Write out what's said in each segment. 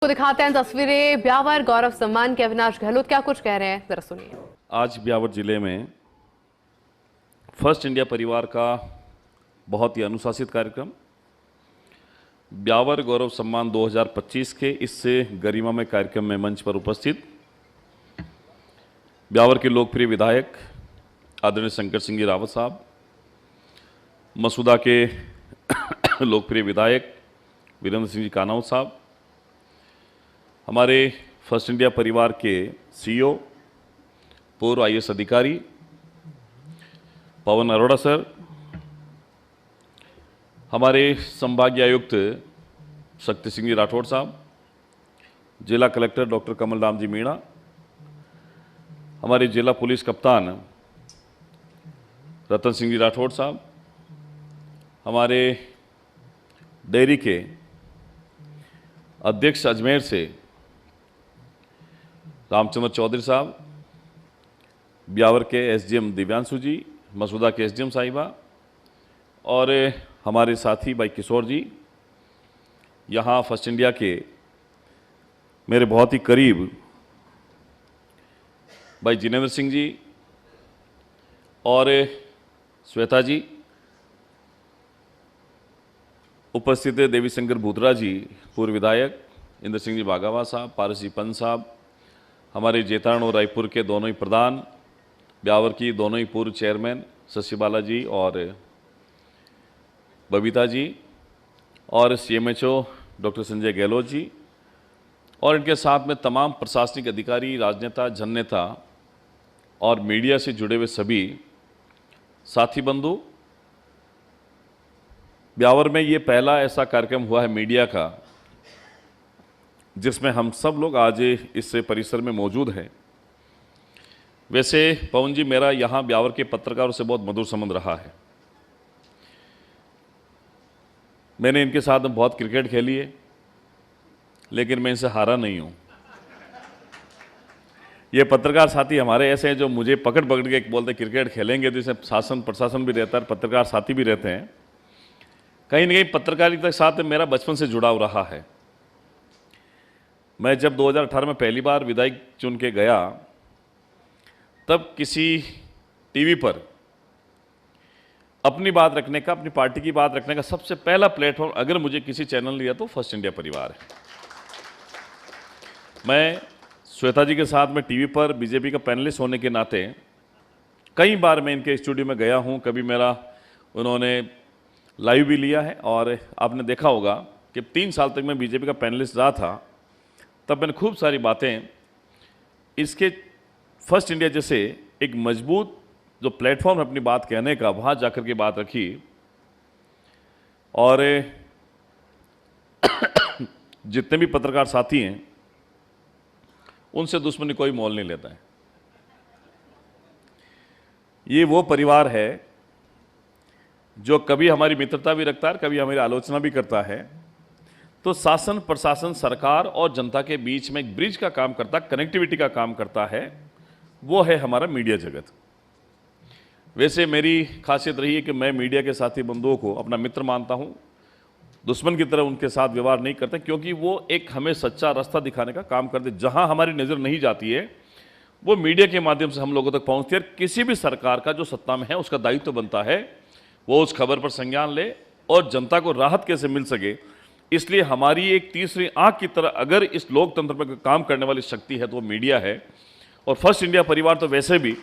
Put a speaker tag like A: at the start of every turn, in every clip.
A: को दिखाते हैं तस्वीरें ब्यावर गौरव सम्मान के। अविनाश गहलोत क्या कुछ कह रहे हैं, जरा सुनिए।
B: आज ब्यावर जिले में फर्स्ट इंडिया परिवार का बहुत ही अनुशासित कार्यक्रम ब्यावर गौरव सम्मान 2025 के इससे गरिमामय कार्यक्रम में मंच पर उपस्थित ब्यावर के लोकप्रिय विधायक आदरणीय शंकर सिंह जी रावत साहब, मसूदा के लोकप्रिय विधायक वीरेंद्र सिंह जी कानौत साहब, हमारे फर्स्ट इंडिया परिवार के सीईओ पूर्व आईएएस अधिकारी पवन अरोड़ा सर, हमारे संभागीय आयुक्त शक्ति सिंह जी राठौड़ साहब, जिला कलेक्टर डॉक्टर कमल राम जी मीणा, हमारे जिला पुलिस कप्तान रतन सिंह जी राठौड़ साहब, हमारे डेयरी के अध्यक्ष अजमेर से रामचंद्र चौधरी साहब, ब्यावर के एसडीएम दिव्यांशु जी, मसूदा के एसडीएम साहिबा और हमारे साथी भाई किशोर जी, यहाँ फर्स्ट इंडिया के मेरे बहुत ही करीब भाई जिनेंद्र सिंह जी और श्वेता जी, उपस्थित है देवी शंकर भूतरा जी पूर्व विधायक, इंद्र सिंह जी बागावा साहब, पारस जी पंत साहब, हमारे जेतारण और रायपुर के दोनों ही प्रधान, ब्यावर की दोनों ही पूर्व चेयरमैन शशि बाला जी और बबीता जी, और सीएमएचओ डॉक्टर संजय गहलोत जी, और इनके साथ में तमाम प्रशासनिक अधिकारी, राजनेता, जननेता और मीडिया से जुड़े हुए सभी साथी बंधु। ब्यावर में ये पहला ऐसा कार्यक्रम हुआ है मीडिया का जिसमें हम सब लोग आज इस परिसर में मौजूद हैं। वैसे पवन जी, मेरा यहाँ ब्यावर के पत्रकारों से बहुत मधुर संबंध रहा है। मैंने इनके साथ बहुत क्रिकेट खेली है, लेकिन मैं इनसे हारा नहीं हूँ। ये पत्रकार साथी हमारे ऐसे हैं जो मुझे पकड़ पकड़ के बोलते क्रिकेट खेलेंगे, तो इसमें शासन प्रशासन भी रहता है, पत्रकार साथी भी रहते हैं। कहीं ना कहीं पत्रकारिता के साथ मेरा बचपन से जुड़ाव रहा है। मैं जब 2018 में पहली बार विधायक चुन के गया, तब किसी टीवी पर अपनी बात रखने का, अपनी पार्टी की बात रखने का सबसे पहला प्लेटफॉर्म अगर मुझे किसी चैनल ने दिया तो फर्स्ट इंडिया परिवार है। मैं श्वेता जी के साथ में टीवी पर बीजेपी का पैनलिस्ट होने के नाते कई बार मैं इनके स्टूडियो में गया हूं। कभी मेरा उन्होंने लाइव भी लिया है, और आपने देखा होगा कि 3 साल तक मैं बीजेपी का पैनलिस्ट रहा था, तब मैंने खूब सारी बातें इसके फर्स्ट इंडिया जैसे एक मजबूत जो प्लेटफॉर्म है अपनी बात कहने का, वहाँ जाकर के बात रखी। और जितने भी पत्रकार साथी हैं उनसे दुश्मनी कोई मोल नहीं लेता है। ये वो परिवार है जो कभी हमारी मित्रता भी रखता है, कभी हमारी आलोचना भी करता है। तो शासन, प्रशासन, सरकार और जनता के बीच में एक ब्रिज का काम करता, कनेक्टिविटी का काम करता है, वो है हमारा मीडिया जगत। वैसे मेरी खासियत रही है कि मैं मीडिया के साथी बंधुओं को अपना मित्र मानता हूं, दुश्मन की तरह उनके साथ व्यवहार नहीं करते, क्योंकि वो एक हमें सच्चा रास्ता दिखाने का काम करते। जहां हमारी नज़र नहीं जाती है वो मीडिया के माध्यम से हम लोगों तक पहुंचती है। किसी भी सरकार का जो सत्ता में है उसका दायित्व बनता है वो उस खबर पर संज्ञान ले और जनता को राहत कैसे मिल सके। इसलिए हमारी एक तीसरी आंख की तरह अगर इस लोकतंत्र में काम करने वाली शक्ति है तो वो मीडिया है। और फर्स्ट इंडिया परिवार तो वैसे भी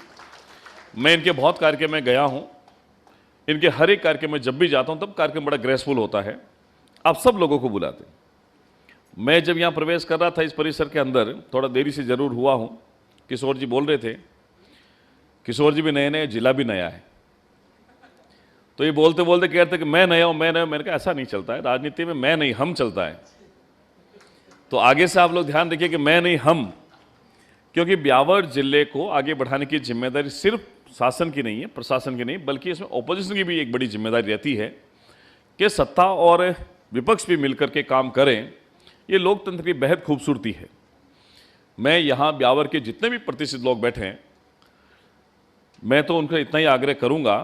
B: मैं इनके बहुत कार्यक्रम में गया हूं, इनके हर एक कार्यक्रम में जब भी जाता हूं तब कार्यक्रम बड़ा ग्रेसफुल होता है। आप सब लोगों को बुलाते। मैं जब यहां प्रवेश कर रहा था इस परिसर के अंदर, थोड़ा देरी से जरूर हुआ हूं, किशोर जी बोल रहे थे, किशोर जी भी नए नए, जिला भी नया है, तो ये बोलते बोलते कहते कि मैं नया हूं, मैं नया हूं। मैंने कहा ऐसा नहीं चलता है राजनीति में, मैं नहीं हम चलता है। तो आगे से आप लोग ध्यान रखिए कि मैं नहीं हम, क्योंकि ब्यावर जिले को आगे बढ़ाने की जिम्मेदारी सिर्फ शासन की नहीं है, प्रशासन की नहीं, बल्कि इसमें ऑपोजिशन की भी एक बड़ी जिम्मेदारी रहती है कि सत्ता और विपक्ष भी मिलकर के काम करें। ये लोकतंत्र की बेहद खूबसूरती है। मैं यहाँ ब्यावर के जितने भी प्रतिष्ठित लोग बैठे हैं, मैं तो उनका इतना ही आग्रह करूँगा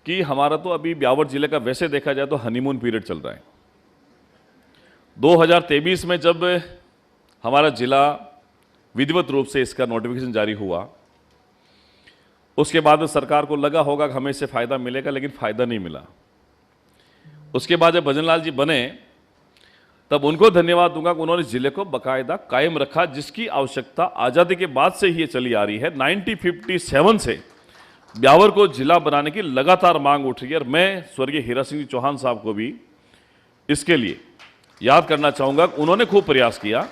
B: कि हमारा तो अभी ब्यावर जिले का वैसे देखा जाए तो हनीमून पीरियड चल रहा है। 2023 में जब हमारा जिला विधिवत रूप से इसका नोटिफिकेशन जारी हुआ, उसके बाद सरकार को लगा होगा कि हमें इससे फ़ायदा मिलेगा, लेकिन फ़ायदा नहीं मिला। उसके बाद जब भजनलाल जी बने तब उनको धन्यवाद दूंगा कि उन्होंने जिले को बाकायदा कायम रखा, जिसकी आवश्यकता आज़ादी के बाद से ही ये चली आ रही है। 1957 से ब्यावर को जिला बनाने की लगातार मांग उठ रही है, और मैं स्वर्गीय हीरा सिंह जी चौहान साहब को भी इसके लिए याद करना चाहूँगा। उन्होंने खूब प्रयास किया।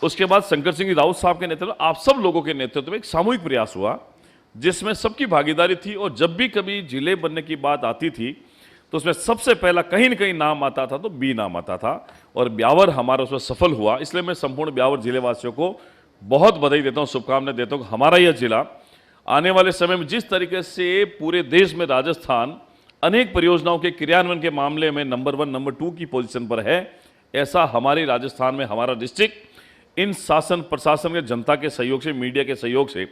B: उसके बाद शंकर सिंह राउत साहब के नेतृत्व, आप सब लोगों के नेतृत्व में एक सामूहिक प्रयास हुआ जिसमें सबकी भागीदारी थी, और जब भी कभी जिले बनने की बात आती थी तो उसमें सबसे पहला कहीं न कहीं नाम आता था, तो बी नाम आता था, और ब्यावर हमारा उसमें सफल हुआ। इसलिए मैं संपूर्ण ब्यावर जिले वासियों को बहुत बधाई देता हूँ, शुभकामनाएं देता हूँ। हमारा यह जिला आने वाले समय में जिस तरीके से पूरे देश में राजस्थान अनेक परियोजनाओं के क्रियान्वयन के मामले में नंबर 1, नंबर 2 की पोजीशन पर है, ऐसा हमारे राजस्थान में हमारा डिस्ट्रिक्ट इन शासन प्रशासन के जनता के सहयोग से, मीडिया के सहयोग से,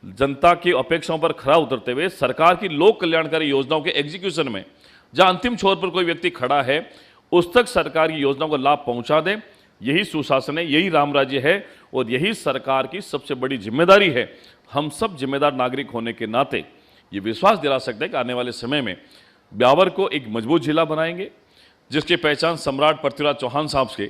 B: जनता की अपेक्षाओं पर खरा उतरते हुए सरकार की लोक कल्याणकारी योजनाओं के एग्जीक्यूशन में, जहां अंतिम छोर पर कोई व्यक्ति खड़ा है उस तक सरकार की योजनाओं को लाभ पहुंचा दें। यही सुशासन है, यही राम राज्य है, और यही सरकार की सबसे बड़ी जिम्मेदारी है। हम सब जिम्मेदार नागरिक होने के नाते ये विश्वास दिला सकते हैं कि आने वाले समय में ब्यावर को एक मजबूत जिला बनाएंगे, जिसकी पहचान सम्राट पृथ्वीराज चौहान साहब के,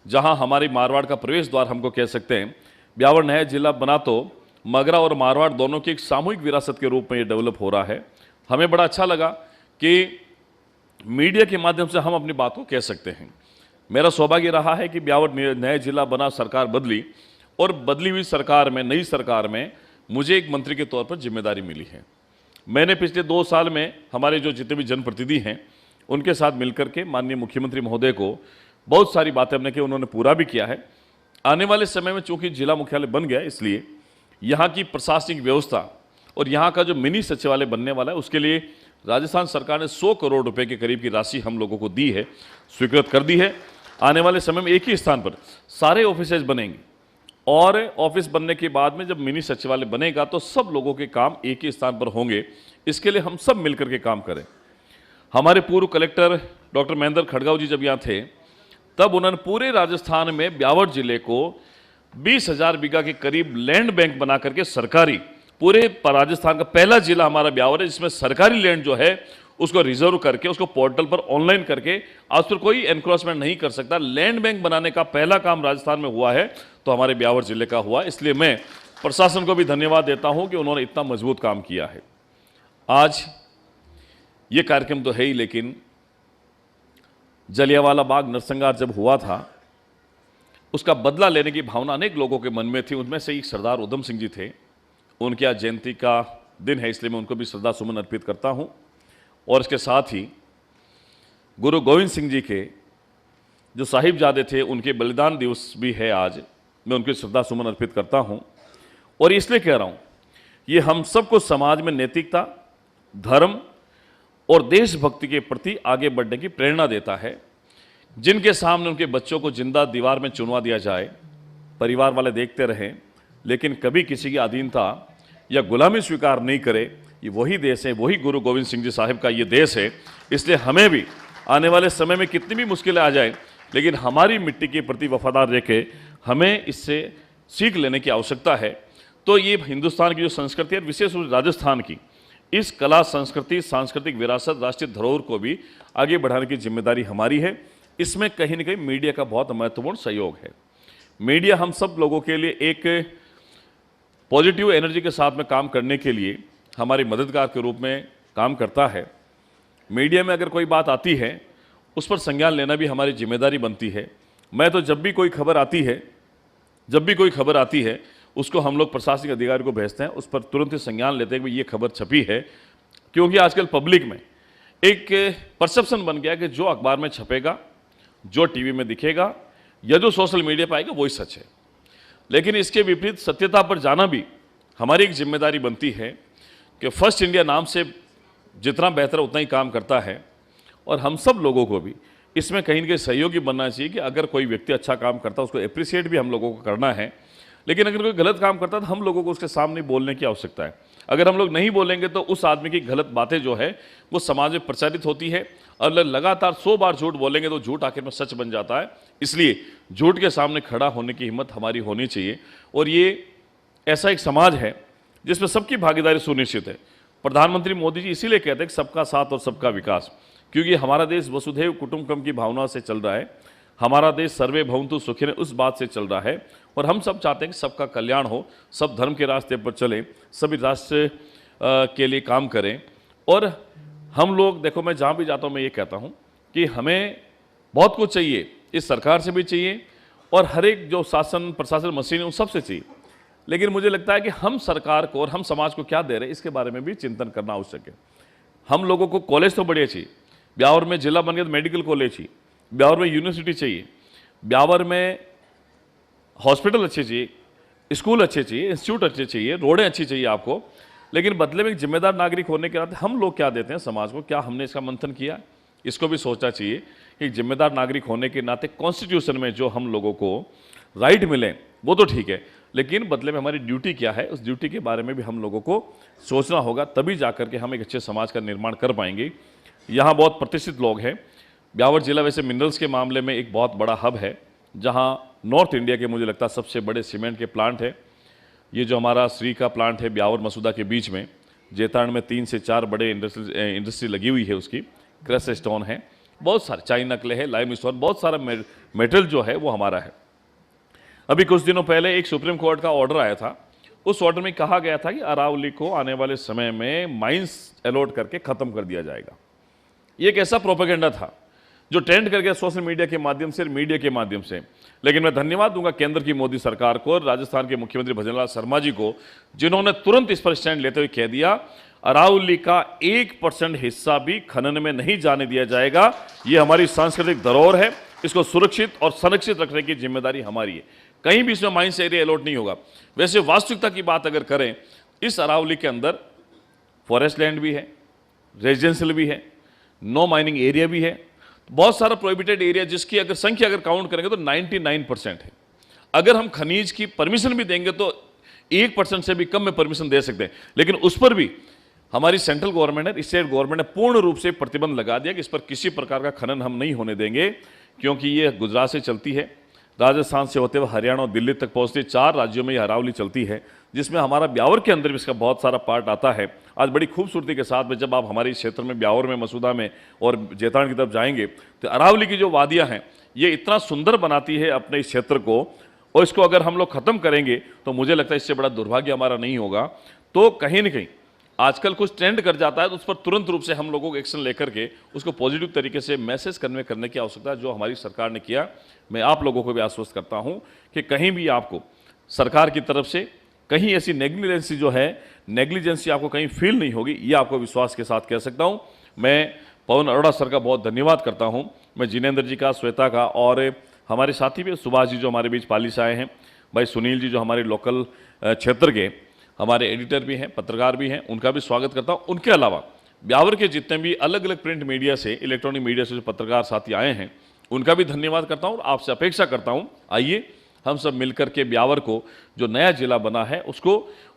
B: जहां हमारी मारवाड़ का प्रवेश द्वार हमको कह सकते हैं। ब्यावर नया जिला बना तो मगरा और मारवाड़ दोनों की एक सामूहिक विरासत के रूप में ये डेवलप हो रहा है। हमें बड़ा अच्छा लगा कि मीडिया के माध्यम से हम अपनी बात को कह सकते हैं। मेरा सौभाग्य रहा है कि ब्यावर नया जिला बना, सरकार बदली, और बदली हुई सरकार में, नई सरकार में मुझे एक मंत्री के तौर पर जिम्मेदारी मिली है। मैंने पिछले 2 साल में हमारे जो जितने भी जनप्रतिनिधि हैं उनके साथ मिलकर के माननीय मुख्यमंत्री महोदय को बहुत सारी बातें हमने की, उन्होंने पूरा भी किया है। आने वाले समय में चूंकि जिला मुख्यालय बन गया, इसलिए यहाँ की प्रशासनिक व्यवस्था और यहाँ का जो मिनी सचिवालय बनने वाला है, उसके लिए राजस्थान सरकार ने 100 करोड़ रुपए के करीब की राशि हम लोगों को दी है, स्वीकृत कर दी है। आने वाले समय में एक ही स्थान पर सारे ऑफिसेज बनेंगे, और ऑफिस बनने के बाद में जब मिनी सचिवालय बनेगा तो सब लोगों के काम एक ही स्थान पर होंगे। इसके लिए हम सब मिलकर के काम करें। हमारे पूर्व कलेक्टर डॉक्टर महेंद्र खड़गांव जी जब यहाँ थे, तब उन्होंने पूरे राजस्थान में ब्यावर जिले को 20,000 बीघा के करीब लैंड बैंक बना करके सरकारी, पूरे राजस्थान का पहला जिला हमारा ब्यावर है जिसमें सरकारी लैंड जो है उसको रिजर्व करके, उसको पोर्टल पर ऑनलाइन करके, आज पर कोई एनक्रोचमेंट नहीं कर सकता। लैंड बैंक बनाने का पहला काम राजस्थान में हुआ है तो हमारे ब्यावर जिले का हुआ। इसलिए मैं प्रशासन को भी धन्यवाद देता हूं कि उन्होंने इतना मजबूत काम किया है। आज ये कार्यक्रम तो है ही, लेकिन जलियांवाला बाग नरसंहार जब हुआ था उसका बदला लेने की भावना अनेक लोगों के मन में थी। उनमें से एक सरदार उधम सिंह जी थे। उनकी आज जयंती का दिन है, इसलिए मैं उनको भी श्रद्धा सुमन अर्पित करता हूं। और इसके साथ ही गुरु गोविंद सिंह जी के जो साहिबजादे थे, उनके बलिदान दिवस भी है आज, मैं उनकी श्रद्धा सुमन अर्पित करता हूं। और इसलिए कह रहा हूं, ये हम सबको समाज में नैतिकता, धर्म और देशभक्ति के प्रति आगे बढ़ने की प्रेरणा देता है। जिनके सामने उनके बच्चों को जिंदा दीवार में चुनवा दिया जाए, परिवार वाले देखते रहें, लेकिन कभी किसी की अधीनता या गुलामी स्वीकार नहीं करे, ये वही देश है, वही गुरु गोविंद सिंह जी साहिब का ये देश है। इसलिए हमें भी आने वाले समय में कितनी भी मुश्किलें आ जाए, लेकिन हमारी मिट्टी के प्रति वफादार रह के हमें इससे सीख लेने की आवश्यकता है। तो ये हिंदुस्तान की जो संस्कृति है, विशेष रूप से राजस्थान की इस कला, संस्कृति, सांस्कृतिक विरासत, राष्ट्रीय धरोहर को भी आगे बढ़ाने की जिम्मेदारी हमारी है। इसमें कहीं न कहीं मीडिया का बहुत महत्वपूर्ण सहयोग है। मीडिया हम सब लोगों के लिए एक पॉजिटिव एनर्जी के साथ में काम करने के लिए हमारी मददगार के रूप में काम करता है। मीडिया में अगर कोई बात आती है उस पर संज्ञान लेना भी हमारी जिम्मेदारी बनती है। मैं तो जब भी कोई खबर आती है उसको हम लोग प्रशासनिक अधिकारी को भेजते हैं, उस पर तुरंत ही संज्ञान लेते हैं कि ये खबर छपी है। क्योंकि आजकल पब्लिक में एक परसेप्शन बन गया कि जो अखबार में छपेगा, जो टीवी में दिखेगा या जो सोशल मीडिया पर आएगा वही सच है। लेकिन इसके विपरीत सत्यता पर जाना भी हमारी एक जिम्मेदारी बनती है कि फर्स्ट इंडिया नाम से जितना बेहतर उतना ही काम करता है। और हम सब लोगों को भी इसमें कहीं न कहीं सहयोगी बनना चाहिए कि अगर कोई व्यक्ति अच्छा काम करता है उसको एप्रिसिएट भी हम लोगों को करना है। लेकिन अगर कोई गलत काम करता है तो हम लोगों को उसके सामने बोलने की आवश्यकता है। अगर हम लोग नहीं बोलेंगे तो उस आदमी की गलत बातें जो है वो समाज में प्रचारित होती है, और लगातार 100 बार झूठ बोलेंगे तो झूठ आखिर में सच बन जाता है। इसलिए झूठ के सामने खड़ा होने की हिम्मत हमारी होनी चाहिए, और ये ऐसा एक समाज है जिसमें सबकी भागीदारी सुनिश्चित है। प्रधानमंत्री मोदी जी इसीलिए कहते हैं कि सबका साथ और सबका विकास, क्योंकि हमारा देश वसुधैव कुटुंबकम की भावना से चल रहा है। हमारा देश सर्वे भवन्तु सुखिनः उस बात से चल रहा है, और हम सब चाहते हैं कि सबका कल्याण हो, सब धर्म के रास्ते पर चलें, सभी राष्ट्र के लिए काम करें। और हम लोग देखो, मैं जहाँ भी जाता हूँ मैं ये कहता हूँ कि हमें बहुत कुछ चाहिए, इस सरकार से भी चाहिए और हर एक जो शासन प्रशासन मशीन है उन सबसे चाहिए, लेकिन मुझे लगता है कि हम सरकार को और हम समाज को क्या दे रहे हैं इसके बारे में भी चिंतन करना आवश्यक है। हम लोगों को कॉलेज तो बढ़िया चाहिए, ब्यावर में जिला बन गया तो मेडिकल कॉलेज चाहिए, ब्यावर में यूनिवर्सिटी चाहिए, ब्यावर में हॉस्पिटल अच्छे चाहिए, स्कूल अच्छे चाहिए, इंस्टीट्यूट अच्छे चाहिए, रोडें अच्छी चाहिए आपको। लेकिन बदले में एक जिम्मेदार नागरिक होने के नाते हम लोग क्या देते हैं समाज को, क्या हमने इसका मंथन किया? इसको भी सोचना चाहिए कि जिम्मेदार नागरिक होने के नाते कॉन्स्टिट्यूशन में जो हम लोगों को राइट मिले वो तो ठीक है, लेकिन बदले में हमारी ड्यूटी क्या है, उस ड्यूटी के बारे में भी हम लोगों को सोचना होगा, तभी जाकर के हम एक अच्छे समाज का निर्माण कर पाएंगे। यहाँ बहुत प्रतिष्ठित लोग हैं। ब्यावर जिला वैसे मिनरल्स के मामले में एक बहुत बड़ा हब है, जहाँ नॉर्थ इंडिया के मुझे लगता है सबसे बड़े सीमेंट के प्लांट है। ये जो हमारा श्री का प्लांट है ब्यावर मसूदा के बीच में, जेतान में 3 से 4 बड़े इंडस्ट्री लगी हुई है, उसकी क्रश स्टोन है, बहुत सारे चाइना क्ले है, लाइम स्टोन, बहुत सारा मेटल जो है वो हमारा है। अभी कुछ दिनों पहले एक सुप्रीम कोर्ट का ऑर्डर आया था, उस ऑर्डर में कहा गया था कि अरावली को आने वाले समय में माइंस अलॉट करके खत्म कर दिया जाएगा। ये एक ऐसा प्रोपेगेंडा था जो ट्रेंड कर गया सोशल मीडिया के माध्यम से, मीडिया के माध्यम से। लेकिन मैं धन्यवाद दूंगा केंद्र की मोदी सरकार को और राजस्थान के मुख्यमंत्री भजनलाल शर्मा जी को, जिन्होंने तुरंत इस पर स्टैंड लेते हुए कह दिया अरावली का 1% हिस्सा भी खनन में नहीं जाने दिया जाएगा। ये हमारी सांस्कृतिक धरोहर है, इसको सुरक्षित और संरक्षित रखने की जिम्मेदारी हमारी है। कहीं भी इसमें माइंस एरिया अलॉट नहीं होगा। वैसे वास्तविकता की बात अगर करें, इस अरावली के अंदर फॉरेस्ट लैंड भी है, रेजिडेंशियल भी है, नो माइनिंग एरिया भी है, बहुत सारा प्रोहिबिटेड एरिया जिसकी अगर संख्या अगर काउंट करेंगे तो 99% है। अगर हम खनिज की परमिशन भी देंगे तो 1% से भी कम में परमिशन दे सकते हैं, लेकिन उस पर भी हमारी सेंट्रल गवर्नमेंट है, स्टेट गवर्नमेंट ने पूर्ण रूप से प्रतिबंध लगा दिया कि इस पर किसी प्रकार का खनन हम नहीं होने देंगे, क्योंकि ये गुजरात से चलती है, राजस्थान से होते हुए हरियाणा और दिल्ली तक पहुंचती, 4 राज्यों में ये अरावली चलती है, जिसमें हमारा ब्यावर के अंदर भी इसका बहुत सारा पार्ट आता है। आज बड़ी खूबसूरती के साथ में जब आप हमारे क्षेत्र में ब्यावर में, मसूदा में और जेतान की तरफ जाएंगे तो अरावली की जो वादियां हैं ये इतना सुंदर बनाती है अपने इस क्षेत्र को, और इसको अगर हम लोग खत्म करेंगे तो मुझे लगता है इससे बड़ा दुर्भाग्य हमारा नहीं होगा। तो कहीं ना कहीं आजकल कुछ ट्रेंड कर जाता है तो उस पर तुरंत रूप से हम लोगों को एक्शन लेकर के उसको पॉजिटिव तरीके से मैसेज कन्वे करने की आवश्यकता है, जो हमारी सरकार ने किया। मैं आप लोगों को भी आश्वस्त करता हूं कि कहीं भी आपको सरकार की तरफ से कहीं ऐसी नेग्लिजेंसी जो है, नेग्लिजेंसी आपको कहीं फील नहीं होगी, ये आपको विश्वास के साथ कह सकता हूं। मैं पवन अरोड़ा सर का बहुत धन्यवाद करता हूं, मैं जिनेंद्र जी का, श्वेता का, और हमारे साथी भी सुभाष जी जो हमारे बीच पाली से आए हैं, भाई सुनील जी जो हमारे लोकल क्षेत्र के हमारे एडिटर भी हैं, पत्रकार भी हैं, उनका भी स्वागत करता हूं। उनके अलावा ब्यावर के जितने भी अलग अलग प्रिंट मीडिया से, इलेक्ट्रॉनिक मीडिया से जो पत्रकार साथी आए हैं उनका भी धन्यवाद करता हूं, और आपसे अपेक्षा करता हूं आइए हम सब मिलकर के ब्यावर को जो नया जिला बना है उसको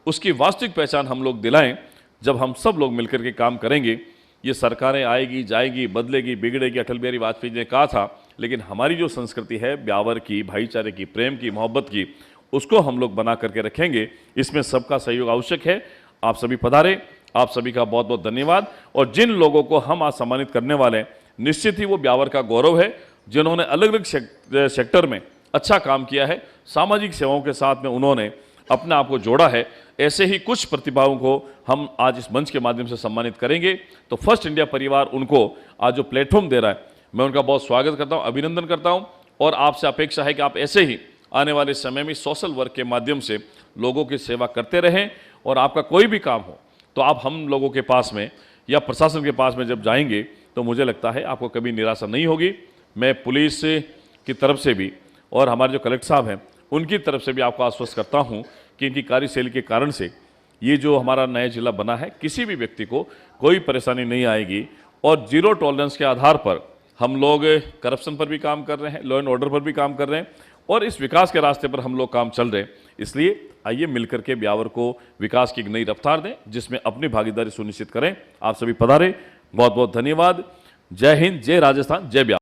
B: उसकी वास्तविक पहचान हम लोग दिलाएं। जब हम सब लोग मिलकर के काम करेंगे, ये सरकारें आएगी जाएगी, बदलेगी बिगड़ेगी, अटल बिहारी वाजपेयी जी ने कहा था, लेकिन हमारी जो संस्कृति है ब्यावर की, भाईचारे की, प्रेम की, मोहब्बत की, उसको हम लोग बना करके रखेंगे। इसमें सबका सहयोग आवश्यक है। आप सभी पधारे, आप सभी का बहुत बहुत धन्यवाद। और जिन लोगों को हम आज सम्मानित करने वाले हैं, निश्चित ही वो ब्यावर का गौरव है, जिन्होंने अलग अलग सेक्टर में अच्छा काम किया है, सामाजिक सेवाओं के साथ में उन्होंने अपने आप को जोड़ा है। ऐसे ही कुछ प्रतिभाओं को हम आज इस मंच के माध्यम से सम्मानित करेंगे। तो फर्स्ट इंडिया परिवार उनको आज जो प्लेटफॉर्म दे रहा है, मैं उनका बहुत स्वागत करता हूं, अभिनंदन करता हूं, और आपसे अपेक्षा है कि आप ऐसे ही आने वाले समय में सोशल वर्क के माध्यम से लोगों की सेवा करते रहें। और आपका कोई भी काम हो तो आप हम लोगों के पास में या प्रशासन के पास में जब जाएंगे तो मुझे लगता है आपको कभी निराशा नहीं होगी। मैं पुलिस की तरफ से भी और हमारे जो कलेक्टर साहब हैं उनकी तरफ से भी आपको आश्वस्त करता हूं कि इनकी कार्यशैली के कारण से ये जो हमारा नया जिला बना है, किसी भी व्यक्ति को कोई परेशानी नहीं आएगी। और जीरो टॉलरेंस के आधार पर हम लोग करप्शन पर भी काम कर रहे हैं, लॉ एंड ऑर्डर पर भी काम कर रहे हैं, और इस विकास के रास्ते पर हम लोग काम चल रहे हैं। इसलिए आइए मिलकर के ब्यावर को विकास की एक नई रफ्तार दें, जिसमें अपनी भागीदारी सुनिश्चित करें। आप सभी पधारे, बहुत बहुत धन्यवाद। जय हिंद, जय राजस्थान, जय ब्यावर।